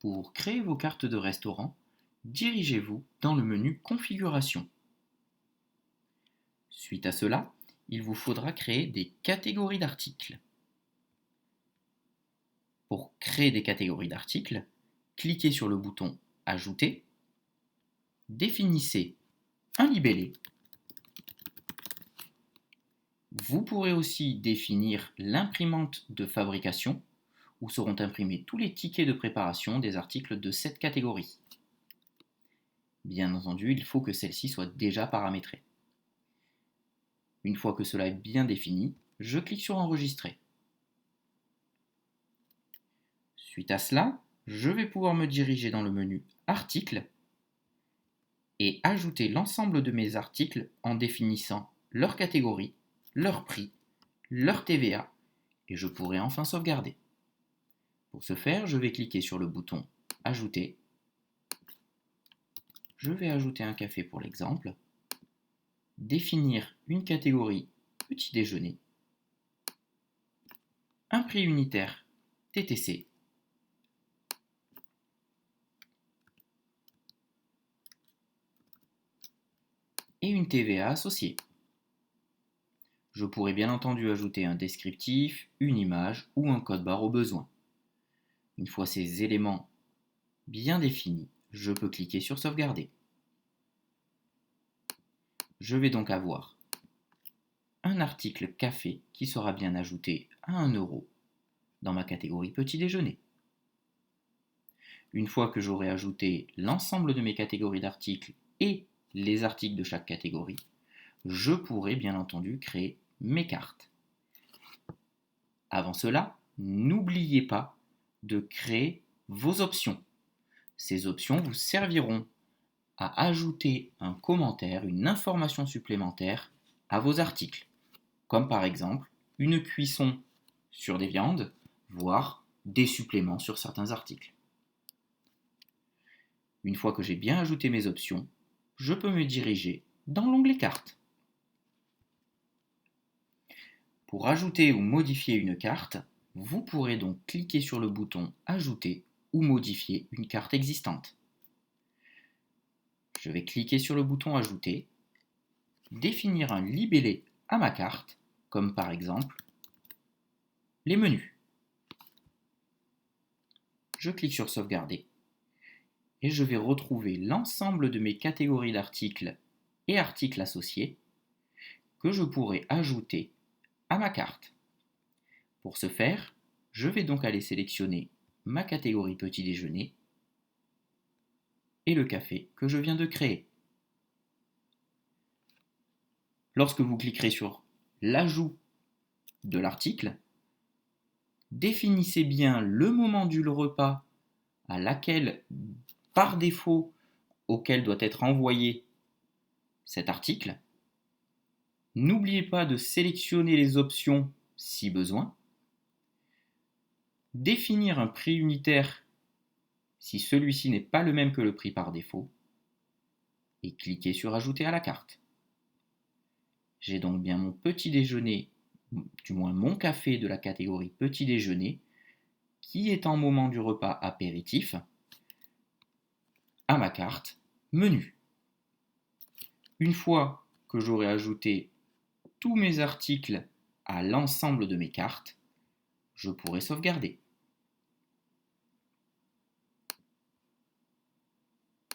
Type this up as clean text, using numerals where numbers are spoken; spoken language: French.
Pour créer vos cartes de restaurant, dirigez-vous dans le menu Configuration. Suite à cela, il vous faudra créer des catégories d'articles. Pour créer des catégories d'articles, cliquez sur le bouton Ajouter, définissez un libellé. Vous pourrez aussi définir l'imprimante de fabrication où seront imprimés tous les tickets de préparation des articles de cette catégorie. Bien entendu, il faut que celle-ci soit déjà paramétrée. Une fois que cela est bien défini, je clique sur Enregistrer. Suite à cela, je vais pouvoir me diriger dans le menu Articles et ajouter l'ensemble de mes articles en définissant leur catégorie, leur prix, leur TVA et je pourrai enfin sauvegarder. Pour ce faire, je vais cliquer sur le bouton Ajouter. Je vais ajouter un café pour l'exemple. Définir une catégorie petit déjeuner. Un prix unitaire TTC. Et une TVA associée. Je pourrais bien entendu ajouter un descriptif, une image ou un code barre au besoin. Une fois ces éléments bien définis, je peux cliquer sur Sauvegarder. Je vais donc avoir un article café qui sera bien ajouté à 1 € dans ma catégorie petit déjeuner. Une fois que j'aurai ajouté l'ensemble de mes catégories d'articles et les articles de chaque catégorie, je pourrai bien entendu créer mes cartes. Avant cela, n'oubliez pas de créer vos options. Ces options vous serviront à ajouter un commentaire, une information supplémentaire à vos articles, comme par exemple une cuisson sur des viandes, voire des suppléments sur certains articles. Une fois que j'ai bien ajouté mes options, je peux me diriger dans l'onglet Cartes. Pour ajouter ou modifier une carte, vous pourrez donc cliquer sur le bouton Ajouter ou modifier une carte existante. Je vais cliquer sur le bouton Ajouter, définir un libellé à ma carte, comme par exemple les menus. Je clique sur Sauvegarder et je vais retrouver l'ensemble de mes catégories d'articles et articles associés que je pourrai ajouter à ma carte. Pour ce faire, je vais donc aller sélectionner ma catégorie petit déjeuner et le café que je viens de créer. Lorsque vous cliquerez sur l'ajout de l'article, définissez bien le moment du repas à laquelle, par défaut, auquel doit être envoyé cet article. N'oubliez pas de sélectionner les options si besoin. Définir un prix unitaire si celui-ci n'est pas le même que le prix par défaut. Et cliquez sur Ajouter à la carte. J'ai donc bien mon petit déjeuner, du moins mon café de la catégorie petit déjeuner, qui est en moment du repas apéritif, à ma carte menu. Une fois que j'aurai ajouté tous mes articles à l'ensemble de mes cartes, je pourrai sauvegarder.